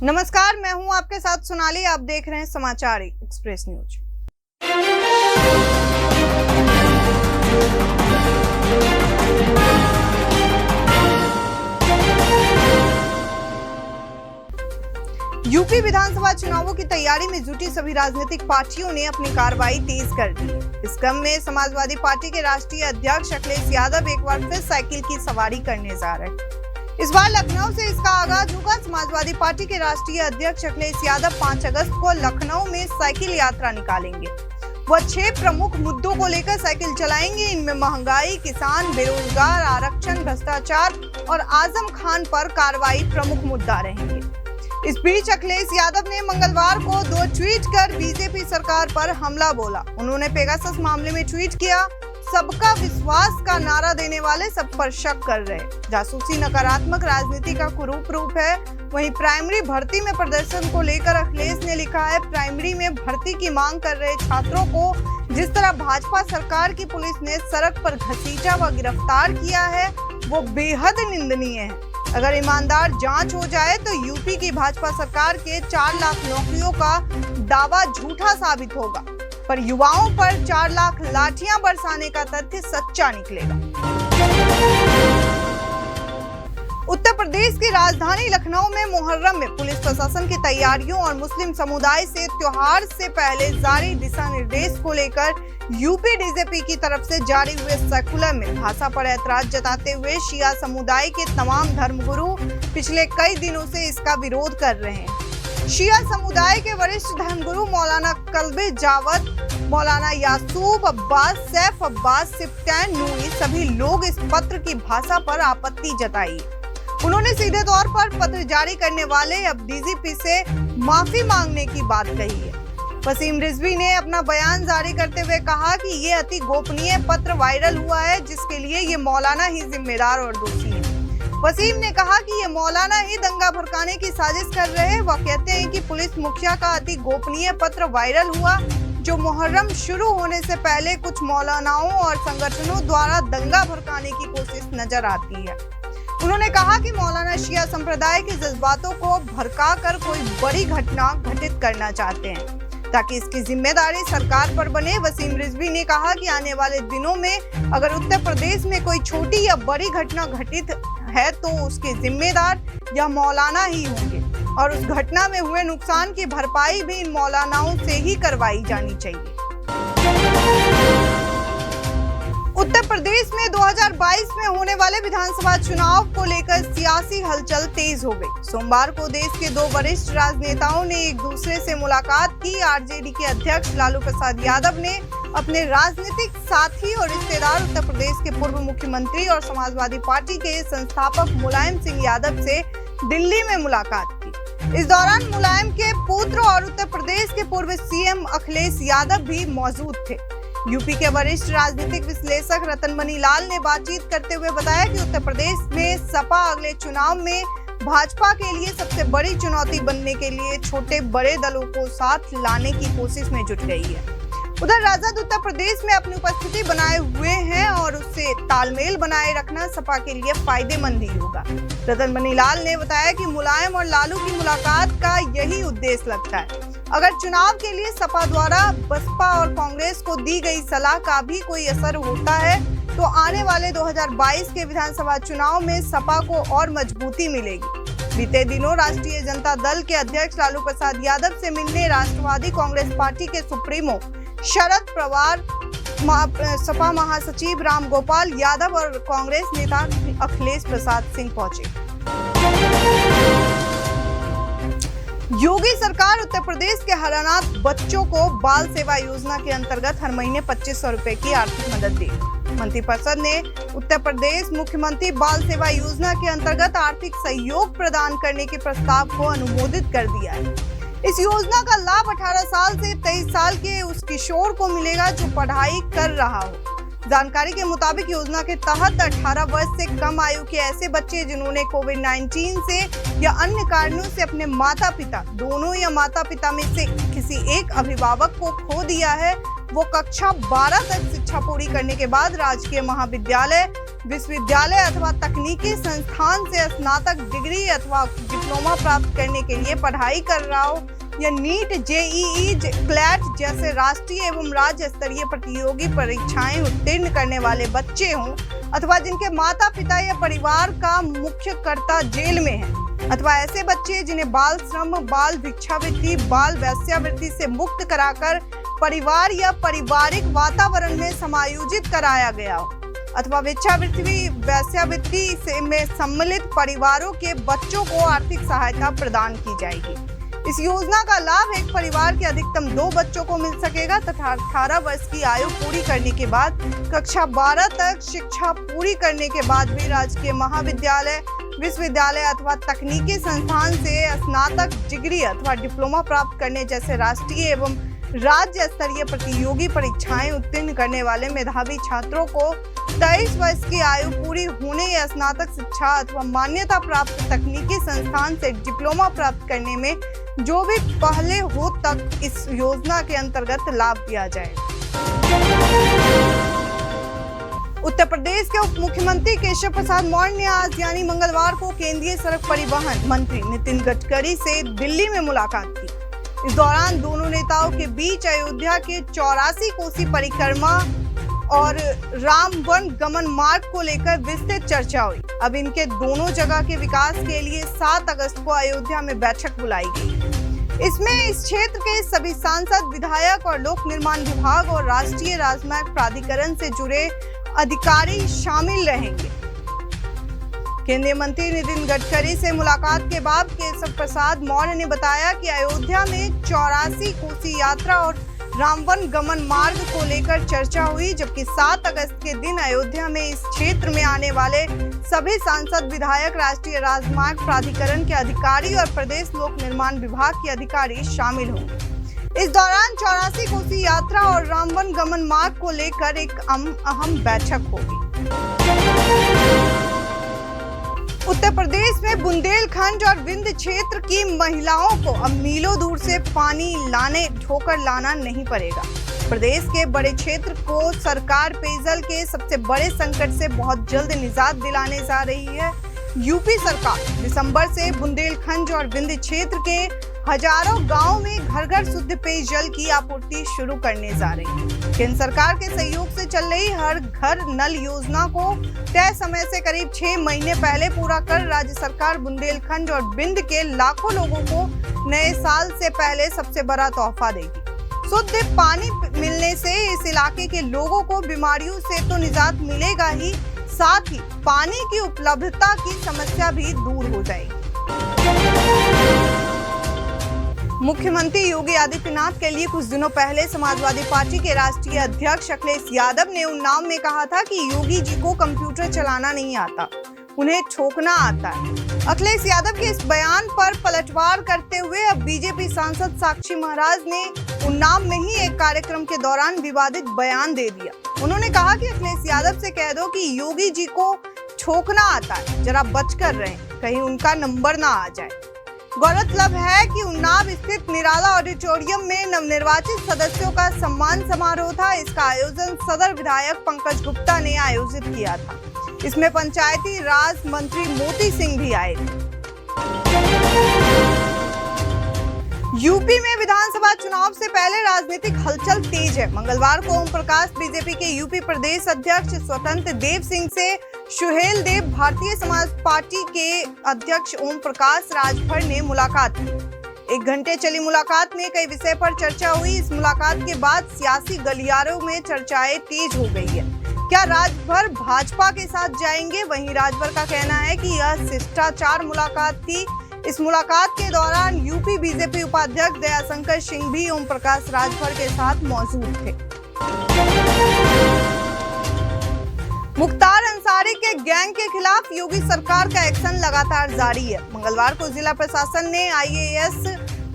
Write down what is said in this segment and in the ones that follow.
नमस्कार, मैं हूं आपके साथ सोनाली। आप देख रहे हैं समाचार एक्सप्रेस न्यूज। यूपी विधानसभा चुनावों की तैयारी में जुटी सभी राजनीतिक पार्टियों ने अपनी कार्रवाई तेज कर दी। इस क्रम में समाजवादी पार्टी के राष्ट्रीय अध्यक्ष अखिलेश यादव एक बार फिर साइकिल की सवारी करने जा रहे हैं। इस बार लखनऊ से इसका आगाज होगा। समाजवादी पार्टी के राष्ट्रीय अध्यक्ष अखिलेश यादव 5 अगस्त को लखनऊ में साइकिल यात्रा निकालेंगे। वह 6 प्रमुख मुद्दों को लेकर साइकिल चलाएंगे। इनमें महंगाई, किसान, बेरोजगार, आरक्षण, भ्रष्टाचार और आजम खान पर कार्रवाई प्रमुख मुद्दा रहेंगे। इस बीच अखिलेश यादव ने मंगलवार को 2 ट्वीट कर बीजेपी सरकार पर हमला बोला। उन्होंने पेगासस मामले में ट्वीट किया, सबका विश्वास का नारा देने वाले सब पर शक कर रहे। जासूसी नकारात्मक राजनीति का कुरूप रूप है। वहीं प्राइमरी भर्ती में प्रदर्शन को लेकर अखिलेश ने लिखा है, प्राइमरी में भर्ती की मांग कर रहे छात्रों को जिस तरह भाजपा सरकार की पुलिस ने सड़क पर घसीटा व गिरफ्तार किया है, वो बेहद निंदनीय है। अगर ईमानदार जांच हो जाए तो यूपी की भाजपा सरकार के 4 लाख नौकरियों का दावा झूठा साबित होगा, पर युवाओं पर 4 लाख लाठियां बरसाने का तथ्य सच्चा निकलेगा। उत्तर प्रदेश की राजधानी लखनऊ में मुहर्रम में पुलिस प्रशासन की तैयारियों और मुस्लिम समुदाय से त्योहार से पहले जारी दिशा निर्देश को लेकर यूपी डीजीपी की तरफ से जारी हुए सर्कुलर में भाषा पर ऐतराज जताते हुए शिया समुदाय के तमाम धर्मगुरु पिछले कई दिनों से इसका विरोध कर रहे हैं। शिया समुदाय के वरिष्ठ धर्मगुरु मौलाना कल्बे जावद, मौलाना यासूब अब्बास, सैफ अब्बास, सिप्टैन नूरी सभी लोग इस पत्र की भाषा पर आपत्ति जताई। उन्होंने सीधे तौर पर पत्र जारी करने वाले अब डीजीपी से माफी मांगने की बात कही है। वसीम रिजवी ने अपना बयान जारी करते हुए कहा कि ये अति गोपनीय पत्र वायरल हुआ है, जिसके लिए ये मौलाना ही जिम्मेदार और दोषी है। वसीम ने कहा कि ये मौलाना ही दंगा भड़काने की साजिश कर रहे हैं। वह कहते हैं कि पुलिस मुखिया का अति गोपनीय पत्र वायरल हुआ, जो मुहर्रम शुरू होने से पहले कुछ मौलानाओं और संगठनों द्वारा दंगा भड़काने की कोशिश नजर आती है। उन्होंने कहा कि मौलाना शिया संप्रदाय के जज्बातों को भड़का कर कोई बड़ी घटना घटित करना चाहते हैं, ताकि इसकी जिम्मेदारी सरकार पर बने। वसीम रिजवी ने कहा कि आने वाले दिनों में अगर उत्तर प्रदेश में कोई छोटी या बड़ी घटना घटित है तो उसके जिम्मेदार यह मौलाना ही होंगे और उस घटना में हुए नुकसान की भरपाई भी इन मौलानाओं से ही करवाई जानी चाहिए। उत्तर प्रदेश में 2022 में होने वाले विधानसभा चुनाव को लेकर सियासी हलचल तेज हो गई। सोमवार को देश के 2 वरिष्ठ राजनेताओं ने एक दूसरे से मुलाकात की। आरजेडी के अध्यक्ष लालू प्रसाद यादव ने अपने राजनीतिक साथी और रिश्तेदार उत्तर प्रदेश के पूर्व मुख्यमंत्री और समाजवादी पार्टी के संस्थापक मुलायम सिंह यादव से दिल्ली में मुलाकात की। इस दौरान मुलायम के पुत्र और उत्तर प्रदेश के पूर्व सीएम अखिलेश यादव भी मौजूद थे। यूपी के वरिष्ठ राजनीतिक विश्लेषक रतन मनी लाल ने बातचीत करते हुए बताया कि उत्तर प्रदेश में सपा अगले चुनाव में भाजपा के लिए सबसे बड़ी चुनौती बनने के लिए छोटे बड़े दलों को साथ लाने की कोशिश में जुट गई है। उधर राजद उत्तर प्रदेश में अपनी उपस्थिति बनाए हुए हैं और उससे तालमेल बनाए रखना सपा के लिए फायदेमंद ही होगा। रतन मनी लाल ने बताया कि मुलायम और लालू की मुलाकात का यही उद्देश्य लगता है। अगर चुनाव के लिए सपा द्वारा बसपा और कांग्रेस को दी गई सलाह का भी कोई असर होता है तो आने वाले 2022 के विधानसभा चुनाव में सपा को और मजबूती मिलेगी। बीते दिनों राष्ट्रीय जनता दल के अध्यक्ष लालू प्रसाद यादव से मिलने राष्ट्रवादी कांग्रेस पार्टी के सुप्रीमो शरद पवार, सपा महासचिव राम गोपाल यादव और कांग्रेस नेता अखिलेश प्रसाद सिंह पहुंचे। योगी सरकार उत्तर प्रदेश के हर अनाथ बच्चों को बाल सेवा योजना के अंतर्गत हर महीने 2500 रुपए की आर्थिक मदद देगी। मंत्रिपरिषद ने उत्तर प्रदेश मुख्यमंत्री बाल सेवा योजना के अंतर्गत आर्थिक सहयोग प्रदान करने के प्रस्ताव को अनुमोदित कर दिया है। इस योजना का लाभ 18 साल से 23 साल के उस किशोर को मिलेगा जो पढ़ाई कर रहा हो। जानकारी के मुताबिक योजना के तहत 18 वर्ष से कम आयु के ऐसे बच्चे जिन्होंने कोविड-19 से या अन्य कारणों से अपने माता पिता दोनों या माता पिता में से किसी एक अभिभावक को खो दिया है, वो कक्षा 12 तक शिक्षा पूरी करने के बाद राजकीय महाविद्यालय विश्वविद्यालय अथवा तकनीकी संस्थान से स्नातक डिग्री अथवा डिप्लोमा प्राप्त करने के लिए पढ़ाई कर रहा हो या नीट, जेईई, क्लैट जैसे राष्ट्रीय एवं राज्य स्तरीय प्रतियोगी परीक्षाएं उत्तीर्ण करने वाले बच्चे हों अथवा जिनके माता पिता या परिवार का मुख्य कर्ता जेल में है अथवा ऐसे बच्चे जिन्हें बाल श्रम, बाल भिक्षावृत्ति, बाल वेश्यावृत्ति से मुक्त कराकर परिवार या पारिवारिक वातावरण में समायोजित कराया गया हो अथवा भिक्षावृत्ति, वेश्यावृत्ति में सम्मिलित परिवारों के बच्चों को आर्थिक सहायता प्रदान की जाएगी। इस योजना का लाभ एक परिवार के अधिकतम 2 बच्चों को मिल सकेगा तथा 18 वर्ष की आयु पूरी करने के बाद कक्षा 12 तक शिक्षा पूरी करने के बाद भी राजकीय महाविद्यालय, विश्वविद्यालय अथवा तकनीकी संस्थान से स्नातक डिग्री अथवा डिप्लोमा प्राप्त करने जैसे राष्ट्रीय एवं राज्य स्तरीय प्रतियोगी परीक्षाएं उत्तीर्ण करने वाले मेधावी छात्रों को 23 वर्ष की आयु पूरी होने या स्नातक शिक्षा अथवा मान्यता प्राप्त तकनीकी संस्थान से डिप्लोमा प्राप्त करने में जो भी पहले हो तक इस योजना के अंतर्गत लाभ दिया जाए। उत्तर प्रदेश के उप मुख्यमंत्री केशव प्रसाद मौर्य ने आज यानी मंगलवार को केंद्रीय सड़क परिवहन मंत्री नितिन गडकरी से दिल्ली में मुलाकात की। इस दौरान दोनों नेताओं के बीच अयोध्या के 84 कोसी परिक्रमा और राम वन गमन मार्ग को लेकर विस्तृत चर्चा हुई। अब इनके दोनों जगह के विकास के लिए 7 अगस्त को अयोध्या में बैठक बुलाई गई। इसमें इस क्षेत्र के सभी सांसद, विधायक और लोक निर्माण विभाग और राष्ट्रीय राजमार्ग प्राधिकरण से जुड़े अधिकारी शामिल रहेंगे। केंद्रीय मंत्री नितिन गडकरी से मुलाकात के बाद केशव प्रसाद मौर्य ने बताया कि अयोध्या में 84 कोसी यात्रा और रामवन गमन मार्ग को लेकर चर्चा हुई, जबकि 7 अगस्त के दिन अयोध्या में इस क्षेत्र में आने वाले सभी सांसद, विधायक, राष्ट्रीय राजमार्ग प्राधिकरण के अधिकारी और प्रदेश लोक निर्माण विभाग के अधिकारी शामिल होंगे। इस दौरान 84 कोसी यात्रा और रामवन गमन मार्ग को लेकर एक अहम बैठक होगी। उत्तर प्रदेश में बुंदेलखंड और विंध्य क्षेत्र की महिलाओं को अब मीलों दूर से पानी ढोकर लाना नहीं पड़ेगा। प्रदेश के बड़े क्षेत्र को सरकार पेयजल के सबसे बड़े संकट से बहुत जल्द निजात दिलाने जा रही है। यूपी सरकार दिसंबर से बुंदेलखंड और विंध्य क्षेत्र के हजारों गांवों में घर घर शुद्ध पेयजल की आपूर्ति शुरू करने जा रही है। केंद्र सरकार के सहयोग से चल रही हर घर नल योजना को तय समय से करीब 6 महीने पहले पूरा कर राज्य सरकार बुंदेलखंड और विंध्य के लाखों लोगों को नए साल से पहले सबसे बड़ा तोहफा देगी। शुद्ध पानी मिलने से इस इलाके के लोगों को बीमारियों से तो निजात मिलेगा ही, साथ ही पानी की उपलब्धता की समस्या भी दूर हो जाएगी। मुख्यमंत्री योगी आदित्यनाथ के लिए कुछ दिनों पहले समाजवादी पार्टी के राष्ट्रीय अध्यक्ष अखिलेश यादव ने उन्नाव में कहा था कि योगी जी को कंप्यूटर चलाना नहीं आता, उन्हें ठोकना आता है। अखिलेश यादव के इस बयान पर पलटवार करते हुए अब बीजेपी सांसद साक्षी महाराज ने उन्नाव में ही एक कार्यक्रम के दौरान विवादित बयान दे दिया। उन्होंने कहा कि अखिलेश यादव से कह दो कि योगी जी को ठोकना आता है, जरा बचकर रहें, कहीं उनका नंबर ना आ जाए। गौरतलब है कि उन्नाव स्थित निराला ऑडिटोरियम में नवनिर्वाचित सदस्यों का सम्मान समारोह था। इसका आयोजन सदर विधायक पंकज गुप्ता ने आयोजित किया था। इसमें पंचायती राज मंत्री मोती सिंह भी आए थे। यूपी में विधानसभा चुनाव से पहले राजनीतिक हलचल तेज है। मंगलवार को ओम प्रकाश बीजेपी के यूपी प्रदेश अध्यक्ष स्वतंत्र देव सिंह से सुहेल देव भारतीय समाज पार्टी के अध्यक्ष ओम प्रकाश राजभर ने मुलाकात की। 1 घंटे चली मुलाकात में कई विषय पर चर्चा हुई। इस मुलाकात के बाद सियासी गलियारों में चर्चाएं तेज हो गई है। क्या राजभर भाजपा के साथ जाएंगे? वहीं राजभर का कहना है कि यह शिष्टाचार मुलाकात थी। इस मुलाकात के दौरान यूपी बीजेपी उपाध्यक्ष दयाशंकर सिंह भी ओम प्रकाश राजभर के साथ मौजूद थे। मुख्तार अंसारी के गैंग के खिलाफ योगी सरकार का एक्शन लगातार जारी है। मंगलवार को जिला प्रशासन ने IAS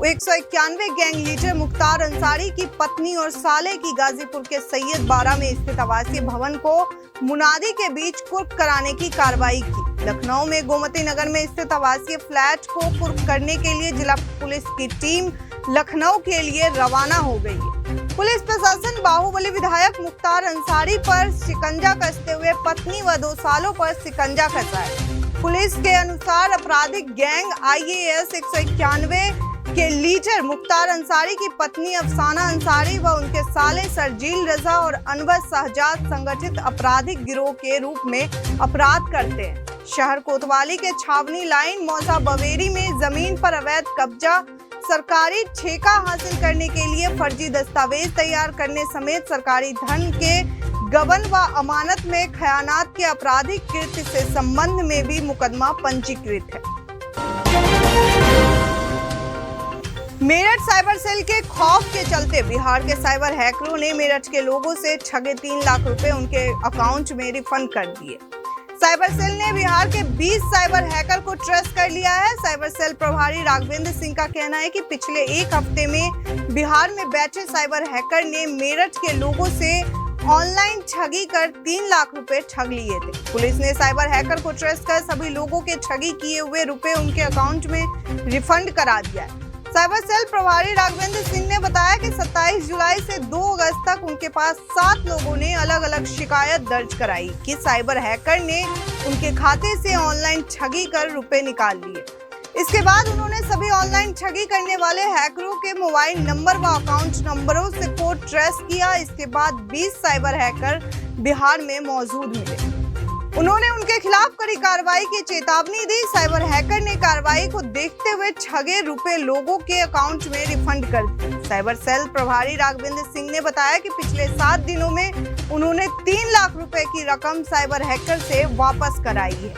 191 gang leader Mukhtar Ansari की पत्नी और साले की गाजीपुर के सैयद बारा में स्थित आवासीय भवन को मुनादी के बीच कुर्क कराने की कार्रवाई की। लखनऊ में गोमती नगर में स्थित आवासीय फ्लैट को कुर्क करने के लिए जिला पुलिस की टीम लखनऊ के लिए रवाना हो गई है। पुलिस प्रशासन बाहुबली विधायक मुख्तार अंसारी पर शिकंजा कसते हुए पत्नी व 2 सालों पर शिकंजा कसा है। पुलिस के अनुसार आपराधिक गैंग IAS 191 के लीडर मुख्तार अंसारी की पत्नी अफसाना अंसारी व उनके साले सरजील रजा और अनवर शहजाद संगठित आपराधिक गिरोह के रूप में अपराध करते हैं। शहर कोतवाली के छावनी लाइन मौजा बवेरी में जमीन पर अवैध कब्जा, सरकारी ठेका हासिल करने के लिए फर्जी दस्तावेज तैयार करने समेत सरकारी धन के गबन व अमानत में खयानात के आपराधिक कृत्य से संबंध में भी मुकदमा पंजीकृत है। मेरठ साइबर सेल के खौफ के चलते बिहार के साइबर हैकरों ने मेरठ के लोगों से ठगे 3 लाख रुपए उनके अकाउंट में रिफंड कर दिए। साइबर सेल ने बिहार के 20 साइबर हैकर को ट्रेस कर लिया है। साइबर सेल प्रभारी राघवेंद्र सिंह का कहना है कि पिछले 1 हफ्ते में बिहार में बैठे साइबर हैकर ने मेरठ के लोगों से ऑनलाइन ठगी कर 3 लाख रुपए ठग लिए थे। पुलिस ने साइबर हैकर को ट्रेस कर सभी लोगों के ठगी किए हुए रुपए उनके अकाउंट में रिफंड करा दिया है। साइबर सेल प्रभारी राघवेंद्र सिंह ने बताया कि 27 जुलाई से 2 अगस्त तक उनके पास 7 लोगों ने अलग अलग शिकायत दर्ज कराई कि साइबर हैकर ने उनके खाते से ऑनलाइन ठगी कर रुपए निकाल लिए। इसके बाद उन्होंने सभी ऑनलाइन ठगी करने वाले हैकरों के मोबाइल नंबर व अकाउंट नंबरों से कोड ट्रेस किया। इसके बाद 20 साइबर हैकर बिहार में मौजूद मिले। उन्होंने उनके खिलाफ कड़ी कार्रवाई की चेतावनी दी। साइबर हैकर ने कार्रवाई को देखते हुए ठगे रुपए लोगों के अकाउंट में रिफंड कर दिए। साइबर सेल प्रभारी राघवेंद्र सिंह ने बताया कि पिछले 7 दिनों में उन्होंने 3 लाख रुपए की रकम साइबर हैकर से वापस कराई है।